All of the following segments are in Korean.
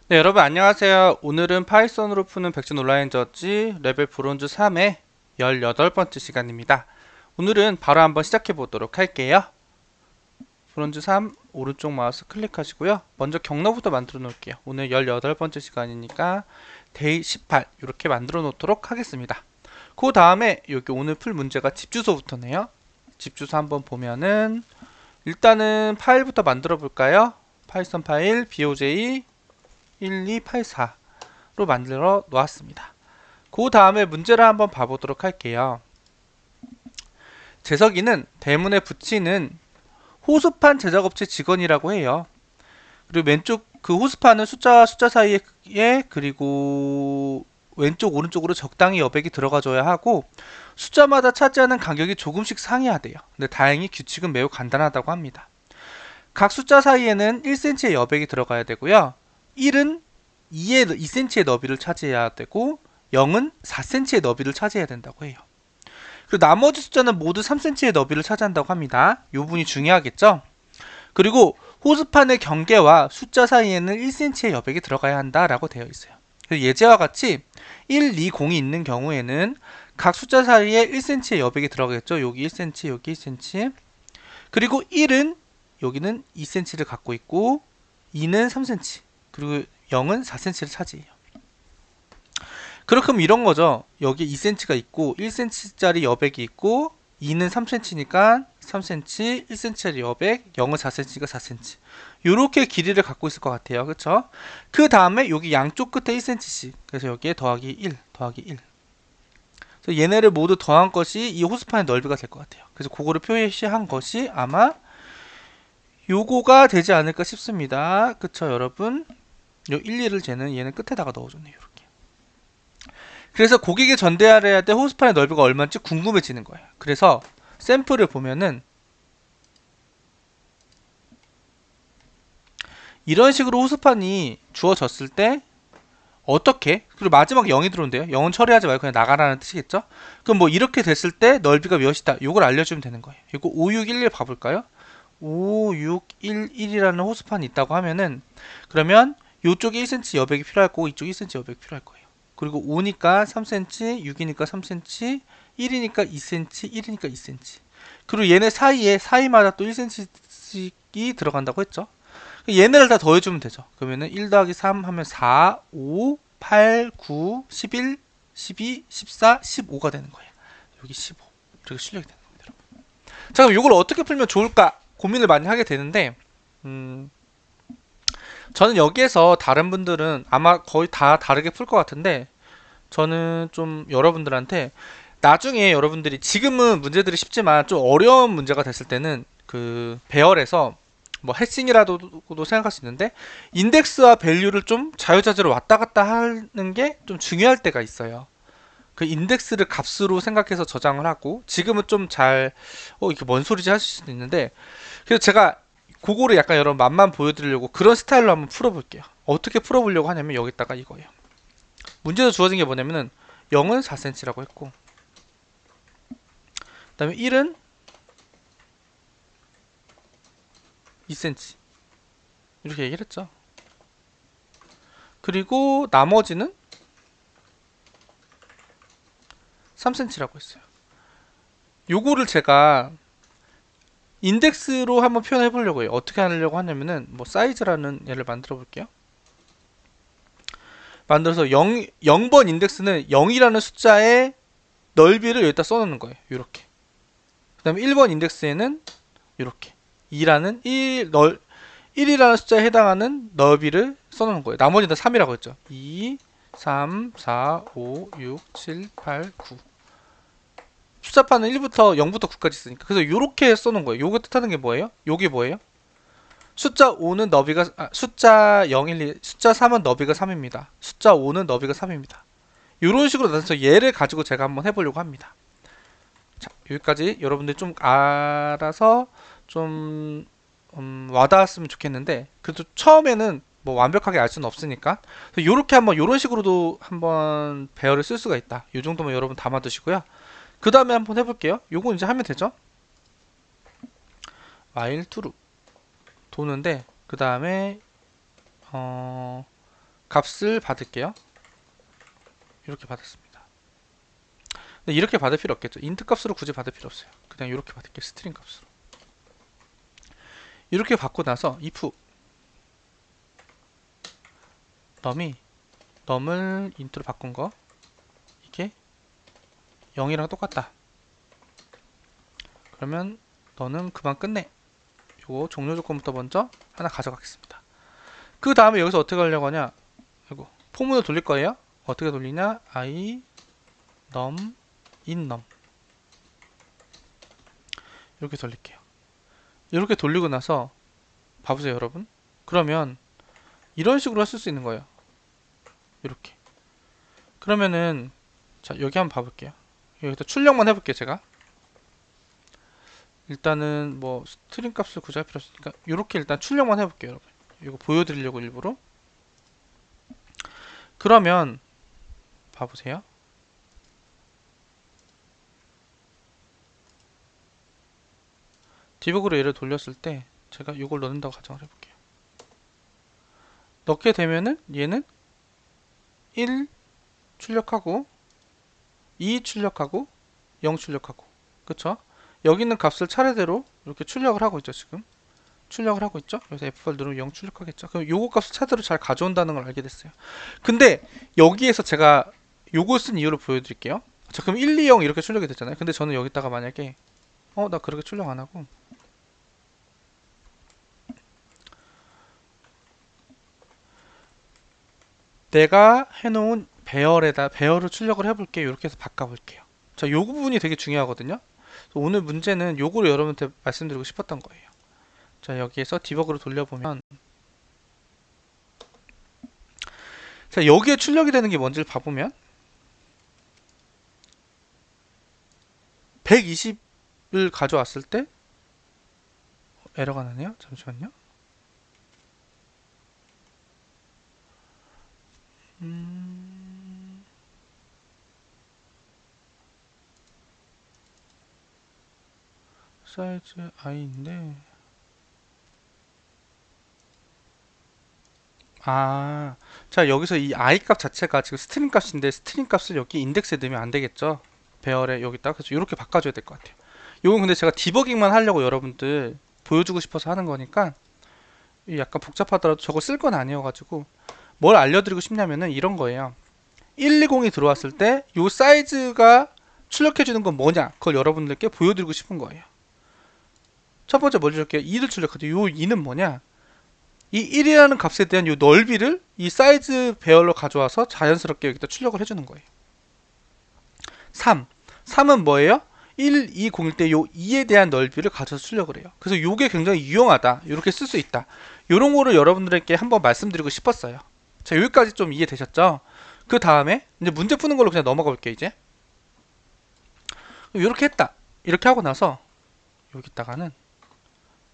네, 여러분 안녕하세요. 오늘은 파이썬으로 푸는 백준 온라인 저지 레벨 브론즈 3의 18번째 시간입니다. 오늘은 바로 한번 시작해 보도록 할게요. 브론즈 3 오른쪽 마우스 클릭하시고요. 먼저 경로부터 만들어 놓을게요. 오늘 18번째 시간이니까 데이 18 이렇게 만들어 놓도록 하겠습니다. 그 다음에 여기 오늘 풀 문제가 집 주소부터네요. 집 주소 한번 보면은 일단은 파일부터 만들어 볼까요? 파이썬 파일 boj 1284로 만들어 놓았습니다. 그 다음에 문제를 한번 봐보도록 할게요. 재석이는 대문에 붙이는 호스판 제작업체 직원이라고 해요. 그리고 왼쪽 그 호스판은 숫자와 숫자 사이에 그리고 왼쪽 오른쪽으로 적당히 여백이 들어가줘야 하고 숫자마다 차지하는 간격이 조금씩 상이하대요. 근데 다행히 규칙은 매우 간단하다고 합니다. 각 숫자 사이에는 1cm의 여백이 들어가야 되고요. 1은 2cm의 너비를 차지해야 되고 0은 4cm의 너비를 차지해야 된다고 해요. 그리고 나머지 숫자는 모두 3cm의 너비를 차지한다고 합니다. 이 부분이 중요하겠죠? 그리고 호스판의 경계와 숫자 사이에는 1cm의 여백이 들어가야 한다라고 되어 있어요. 예제와 같이 1, 2, 0이 있는 경우에는 각 숫자 사이에 1cm의 여백이 들어가겠죠. 여기 1cm, 여기 1cm. 그리고 1은 여기는 2cm를 갖고 있고 2는 3cm, 그리고 0은 4cm를 차지해요. 그렇게 하면 이런 거죠. 여기 2cm가 있고 1cm짜리 여백이 있고 2는 3cm니까 3cm, 1cm짜리 여백, 0은 4cm니까 4cm. 요렇게 길이를 갖고 있을 것 같아요. 그쵸? 그 다음에 여기 양쪽 끝에 1cm씩. 그래서 여기에 더하기 1, 더하기 1. 그래서 얘네를 모두 더한 것이 이 호스판의 넓이가 될 것 같아요. 그래서 그거를 표시한 것이 아마 요거가 되지 않을까 싶습니다. 그쵸, 여러분? 요 1, 2를 쟤는 얘는 끝에다가 넣어줬네요. 이렇게. 그래서 고객에 전달해야 될 호스판의 넓이가 얼마인지 궁금해지는 거예요. 그래서 샘플을 보면은 이런 식으로 호스판이 주어졌을 때 어떻게? 그리고 마지막에 0이 들어온대요. 0은 처리하지 말고 그냥 나가라는 뜻이겠죠? 그럼 뭐 이렇게 됐을 때 넓이가 몇이다. 요걸 알려주면 되는 거예요. 이거 5611 봐볼까요? 5611이라는 호스판이 있다고 하면은 그러면 요쪽에 1cm 여백이 필요할 거고 이쪽 1cm 여백이 필요할 거예요. 그리고 5니까 3cm, 6이니까 3cm, 1이니까 2cm, 1이니까 2cm. 그리고 얘네 사이마다 또 1cm씩이 들어간다고 했죠. 얘네를 다 더해주면 되죠. 그러면은 1 더하기 3 하면 4, 5, 8, 9, 11, 12, 14, 15가 되는 거예요. 여기 15. 이렇게 출력이 되는 겁니다, 여러분. 자, 그럼 이걸 어떻게 풀면 좋을까 고민을 많이 하게 되는데, 저는 여기에서 다른 분들은 아마 거의 다 다르게 풀 것 같은데, 저는 좀 여러분들한테 나중에 여러분들이 지금은 문제들이 쉽지만 좀 어려운 문제가 됐을 때는 그 배열에서 뭐 해싱이라고도 생각할 수 있는데 인덱스와 밸류를 좀 자유자재로 왔다 갔다 하는 게 좀 중요할 때가 있어요. 그 인덱스를 값으로 생각해서 저장을 하고 지금은 좀 잘 이게 뭔 소리지 하실 수도 있는데 그래서 제가 그거를 약간 여러분 맛만 보여드리려고 그런 스타일로 한번 풀어볼게요. 어떻게 풀어보려고 하냐면 여기다가 이거예요. 문제도 주어진 게 뭐냐면은 0은 4cm라고 했고 그 다음에 1은 2cm 이렇게 얘기를 했죠. 그리고 나머지는 3cm라고 했어요. 요거를 제가 인덱스로 한번 표현해 보려고 해요. 어떻게 하려고 하냐면은 뭐 사이즈라는 얘를 만들어 볼게요. 만들어서 0번 인덱스는 0이라는 숫자의 넓이를 여기다 써놓는 거예요. 이렇게. 그 다음에 1번 인덱스에는 이렇게 2라는 1이라는 숫자에 해당하는 넓이를 써놓는 거예요. 나머지는 다 3이라고 했죠. 2, 3, 4, 5, 6, 7, 8, 9. 숫자판은 1부터 0부터 9까지 있으니까. 그래서 이렇게 써놓은 거예요. 요거 뜻하는 게 뭐예요? 요게 뭐예요? 숫자 5는 너비가 숫자 0, 1, 2, 숫자 3은 너비가 3입니다. 숫자 5는 너비가 3입니다. 이런 식으로 나눠서 얘를 가지고 제가 한번 해보려고 합니다. 자, 여기까지 여러분들이 좀 알아서 좀 와닿았으면 좋겠는데 그래도 처음에는 뭐 완벽하게 알 수는 없으니까 이렇게 한번 이런 식으로도 한번 배열을 쓸 수가 있다. 이 정도면 여러분 담아두시고요. 그 다음에 한번 해볼게요. 요거 이제 하면 되죠. while true 도는데 그 다음에 값을 받을게요. 이렇게 받았습니다. 근데 이렇게 받을 필요 없겠죠. 인트 값으로 굳이 받을 필요 없어요. 그냥 이렇게 받을게요. 스트링 값으로. 이렇게 받고 나서 if num을 int로 바꾼 거 이게 0이랑 똑같다. 그러면 너는 그만 끝내. 요거 종료 조건부터 먼저 하나 가져가겠습니다. 그 다음에 여기서 어떻게 하려고 하냐, 이거 포문을 돌릴 거예요. 어떻게 돌리냐, I num in num 이렇게 돌릴게요. 이렇게 돌리고 나서 봐보세요 여러분. 그러면 이런 식으로 쓸 수 있는 거예요. 이렇게. 그러면은 자 여기 한번 봐볼게요. 여기다 출력만 해볼게요. 제가 일단은 뭐 스트링 값을 굳이 할 필요 없으니까 이렇게 일단 출력만 해볼게요 여러분. 이거 보여드리려고 일부러. 그러면 봐보세요. 디버그로 얘를 돌렸을 때 제가 이걸 넣는다고 가정을 해볼게요. 넣게 되면은 얘는 1 출력하고 2 출력하고 0 출력하고, 그쵸? 여기 있는 값을 차례대로 이렇게 출력을 하고 있죠. 지금 출력을 하고 있죠. 그래서 F8 누르면 0 출력하겠죠. 그럼 요거 값을 차례대로 잘 가져온다는 걸 알게 됐어요. 근데 여기에서 제가 요거 쓴 이유를 보여드릴게요. 자 그럼 1, 2, 0 이렇게 출력이 됐잖아요. 근데 저는 여기다가 만약에 나 그렇게 출력 안 하고 내가 해놓은 배열을 출력을 해볼게요. 이렇게 해서 바꿔볼게요. 자, 요 부분이 되게 중요하거든요. 오늘 문제는 요거를 여러분한테 말씀드리고 싶었던 거예요. 자, 여기에서 디버그로 돌려보면 자, 여기에 출력이 되는 게 뭔지를 봐보면 120을 가져왔을 때 에러가 나네요. 잠시만요. 사이즈 i인데 자 여기서 이 i 값 자체가 지금 스트링 값인데 스트링 값을 여기 인덱스에 넣으면 안 되겠죠. 배열에 여기다. 그래서 이렇게 바꿔줘야 될 것 같아요. 요건 근데 제가 디버깅만 하려고 여러분들 보여주고 싶어서 하는 거니까 약간 복잡하더라도 저거 쓸 건 아니어가지고 뭘 알려드리고 싶냐면은 이런 거예요. 120이 들어왔을 때 요 사이즈가 출력해주는 건 뭐냐, 그걸 여러분들께 보여드리고 싶은 거예요. 첫 번째 뭘 줄게요? 2를 출력하죠. 요 2는 뭐냐, 이 1이라는 값에 대한 요 넓이를 이 사이즈 배열로 가져와서 자연스럽게 여기다 출력을 해주는 거예요. 3은 뭐예요? 1, 2, 0일 때 요 2에 대한 넓이를 가져서 출력을 해요. 그래서 요게 굉장히 유용하다, 이렇게 쓸 수 있다, 요런 거를 여러분들에게 한번 말씀드리고 싶었어요. 자, 여기까지 좀 이해되셨죠? 그 다음에 이제 문제 푸는 걸로 그냥 넘어가 볼게요. 이제 이렇게 했다, 이렇게 하고 나서 여기다가는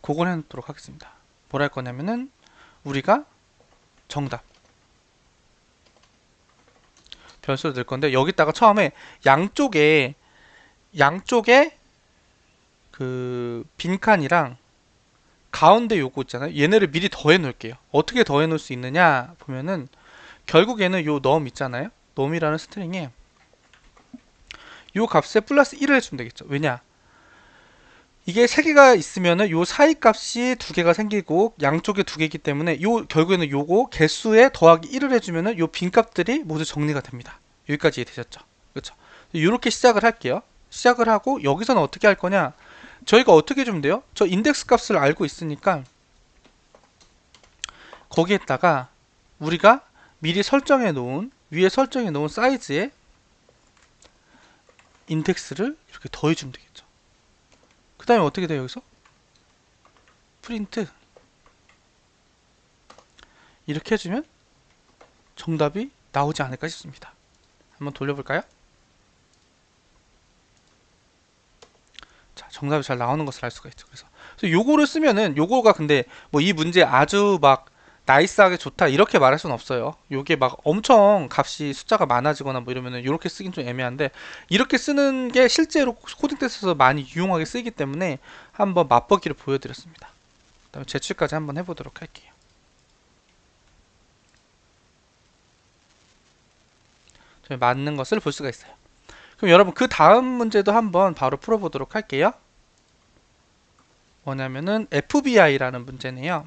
그걸 해놓도록 하겠습니다. 뭘 할 거냐면은 우리가 정답 변수를 넣을 건데, 여기다가 처음에 양쪽에 그 빈칸이랑 가운데 요거 있잖아요. 얘네를 미리 더해 놓을게요. 어떻게 더해 놓을 수 있느냐 보면은 결국에는 요 num 있잖아요. num이라는 스트링에 요 값에 플러스 1을 해주면 되겠죠. 왜냐, 이게 3개가 있으면은 요 사이 값이 2개가 생기고 양쪽에 2개이기 때문에 요 결국에는 요거 개수에 더하기 1을 해주면은 요 빈값들이 모두 정리가 됩니다. 여기까지 이해되셨죠? 그렇죠? 이렇게 시작을 할게요. 시작을 하고 여기서는 어떻게 할 거냐, 저희가 어떻게 해주면 돼요? 저 인덱스 값을 알고 있으니까 거기에다가 우리가 미리 위에 설정해 놓은 사이즈에 인덱스를 이렇게 더해주면 되겠죠. 그 다음에 어떻게 돼요? 여기서 프린트 이렇게 해주면 정답이 나오지 않을까 싶습니다. 한번 돌려볼까요? 자, 정답이 잘 나오는 것을 알 수가 있죠. 그래서 요거를 쓰면은 요거가 근데 뭐 이 문제 아주 막 나이스하게 좋다 이렇게 말할 수는 없어요. 요게 막 엄청 값이 숫자가 많아지거나 뭐 이러면은 이렇게 쓰긴 좀 애매한데, 이렇게 쓰는 게 실제로 코딩 테스트에서 많이 유용하게 쓰이기 때문에 한번 맛보기를 보여드렸습니다. 그다음에 제출까지 한번 해보도록 할게요. 맞는 것을 볼 수가 있어요. 그럼 여러분 그 다음 문제도 한번 바로 풀어보도록 할게요. 뭐냐면은 FBI라는 문제네요.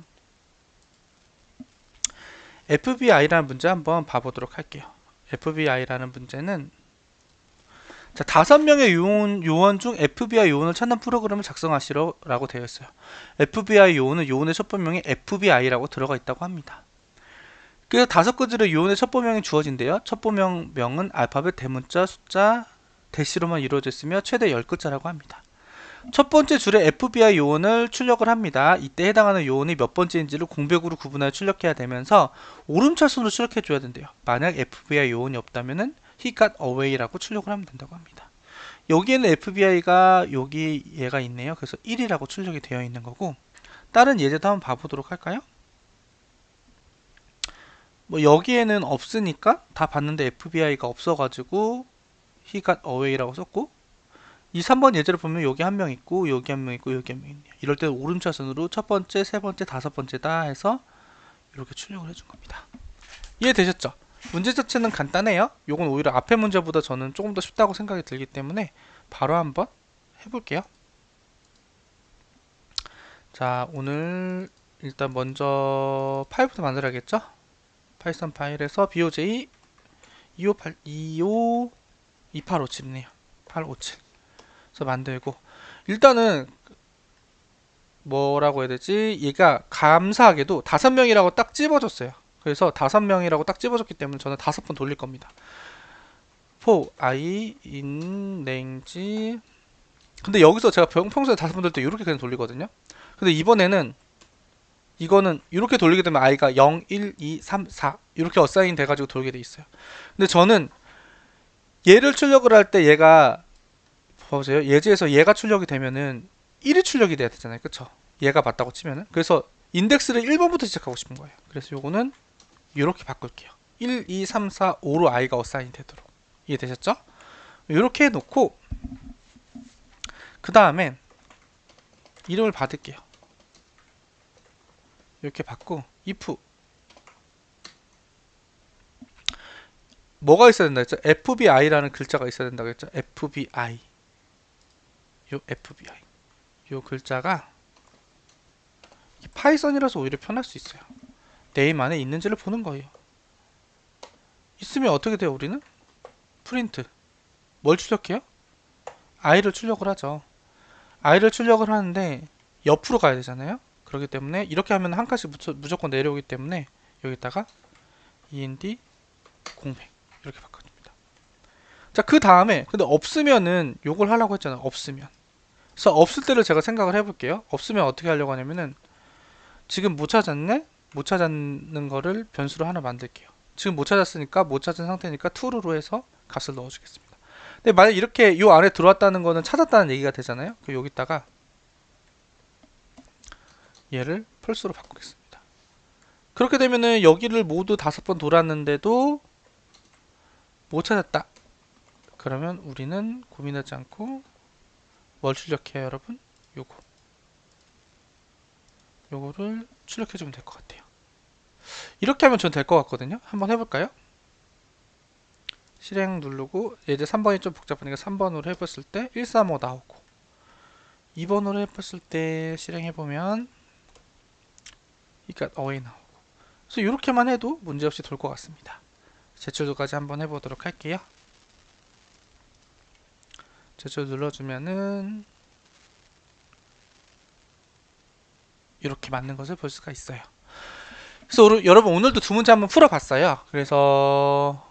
FBI라는 문제 한번 봐보도록 할게요. FBI라는 문제는 자, 5명의 요원 중 FBI 요원을 찾는 프로그램을 작성하시라고 되어 있어요. FBI 요원은 요원의 첩보명에 FBI라고 들어가 있다고 합니다. 그래서 5가지로 요원의 첩보명이 주어진대요. 첩보명은 알파벳, 대문자, 숫자, 대시로만 이루어져 있으며 최대 10글자라고 합니다. 첫 번째 줄에 FBI 요원을 출력을 합니다. 이때 해당하는 요원이 몇 번째인지를 공백으로 구분하여 출력해야 되면서 오름차순으로 출력해 줘야 된대요. 만약 FBI 요원이 없다면은 he got away라고 출력을 하면 된다고 합니다. 여기에는 FBI가 여기 얘가 있네요. 그래서 1이라고 출력이 되어 있는 거고, 다른 예제도 한번 봐보도록 할까요? 뭐 여기에는 없으니까 다 봤는데 FBI가 없어가지고 he got away라고 썼고, 이 3번 예제를 보면 여기 한 명 있고 여기 한 명 있고 여기 한 명 있네요. 이럴 때 오름차순으로 첫 번째, 세 번째, 다섯 번째다 해서 이렇게 출력을 해준 겁니다. 이해되셨죠? 문제 자체는 간단해요. 요건 오히려 앞에 문제보다 저는 조금 더 쉽다고 생각이 들기 때문에 바로 한번 해볼게요. 자, 오늘 일단 먼저 파일부터 만들어야겠죠? 파이썬 파일에서 BOJ 2857이네요. 857. 그래서 만들고, 일단은 뭐라고 해야 되지? 얘가 감사하게도 5명이라고 딱 집어줬어요. 그래서 5명이라고 딱 집어줬기 때문에 저는 5번 돌릴 겁니다. for I in range. 근데 여기서 제가 평소에 5번 돌릴 때 이렇게 그냥 돌리거든요. 근데 이번에는 이거는 이렇게 돌리게 되면 i가 0, 1, 2, 3, 4 이렇게 어사인 돼가지고 돌게 돼 있어요. 근데 저는 얘를 출력을 할 때 얘가 보세요. 예제에서 얘가 출력이 되면은 1이 출력이 돼야 되잖아요. 그쵸? 얘가 맞다고 치면은. 그래서 인덱스를 1번부터 시작하고 싶은 거예요. 그래서 요거는 이렇게 바꿀게요. 1, 2, 3, 4, 5로 i가 어사인이 되도록. 이해되셨죠? 이렇게 해놓고 그 다음에 이름을 받을게요. 이렇게 받고 if 뭐가 있어야 된다 했죠? FBI라는 글자가 있어야 된다고 했죠? FBI 요 FBI 요 글자가 파이썬이라서 오히려 편할 수 있어요. 네임 안에 있는지를 보는 거예요. 있으면 어떻게 돼요? 우리는 프린트 뭘 출력해요? i를 출력을 하죠. i를 출력을 하는데 옆으로 가야 되잖아요. 그렇기 때문에 이렇게 하면 한 칸씩 무조건 내려오기 때문에 여기다가 end 공백 이렇게 바꿔줍니다. 자, 그 다음에 근데 없으면은 요걸 하려고 했잖아요. 없으면. 그래서 없을 때를 제가 생각을 해볼게요. 없으면 어떻게 하려고 하냐면은 지금 못 찾았네? 못 찾았는 거를 변수로 하나 만들게요. 지금 못 찾았으니까 못 찾은 상태니까 true로 해서 값을 넣어주겠습니다. 근데 만약 이렇게 요 안에 들어왔다는 거는 찾았다는 얘기가 되잖아요. 그럼 여기다가 얘를 false로 바꾸겠습니다. 그렇게 되면은 여기를 모두 5번 돌았는데도 못 찾았다. 그러면 우리는 고민하지 않고 뭘 출력해요, 여러분? 요거를 출력해주면 될 것 같아요. 이렇게 하면 전 될 것 같거든요. 한번 해볼까요? 실행 누르고 예제 3번이 좀 복잡하니까 3번으로 해봤을 때 135 나오고 2번으로 해봤을 때 실행해보면 그러니까 away 나오고. 그래서 이렇게만 해도 문제없이 돌 것 같습니다. 제출도까지 한번 해보도록 할게요. 제출 눌러주면은 이렇게 맞는 것을 볼 수가 있어요. 그래서 여러분 오늘도 두 문제 한번 풀어봤어요. 그래서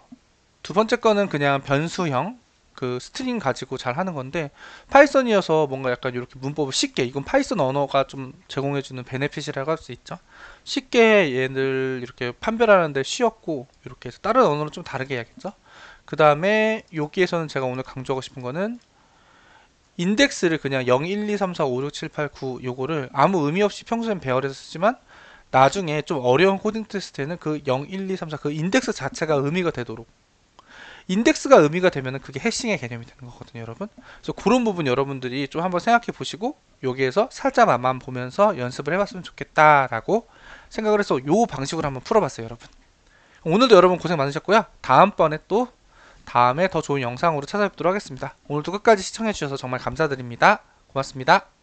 두 번째 거는 그냥 변수형 그 스트링 가지고 잘 하는 건데 파이썬이어서 뭔가 약간 이렇게 문법을 쉽게, 이건 파이썬 언어가 좀 제공해주는 베네핏이라고 할 수 있죠. 쉽게 얘를 이렇게 판별하는데 쉬웠고, 이렇게 해서 다른 언어는 좀 다르게 해야겠죠. 그 다음에 여기에서는 제가 오늘 강조하고 싶은 거는 인덱스를 그냥 0, 1, 2, 3, 4, 5, 6, 7, 8, 9 요거를 아무 의미 없이 평소엔 배열해서 쓰지만 나중에 좀 어려운 코딩 테스트에는 그 0, 1, 2, 3, 4 그 인덱스 자체가 의미가 되도록, 인덱스가 의미가 되면은 그게 해싱의 개념이 되는 거거든요, 여러분. 그래서 그런 부분 여러분들이 좀 한번 생각해 보시고 여기에서 살짝만 보면서 연습을 해봤으면 좋겠다라고 생각을 해서 요 방식으로 한번 풀어봤어요, 여러분. 오늘도 여러분 고생 많으셨고요. 다음번에 또 다음에 더 좋은 영상으로 찾아뵙도록 하겠습니다. 오늘도 끝까지 시청해주셔서 정말 감사드립니다. 고맙습니다.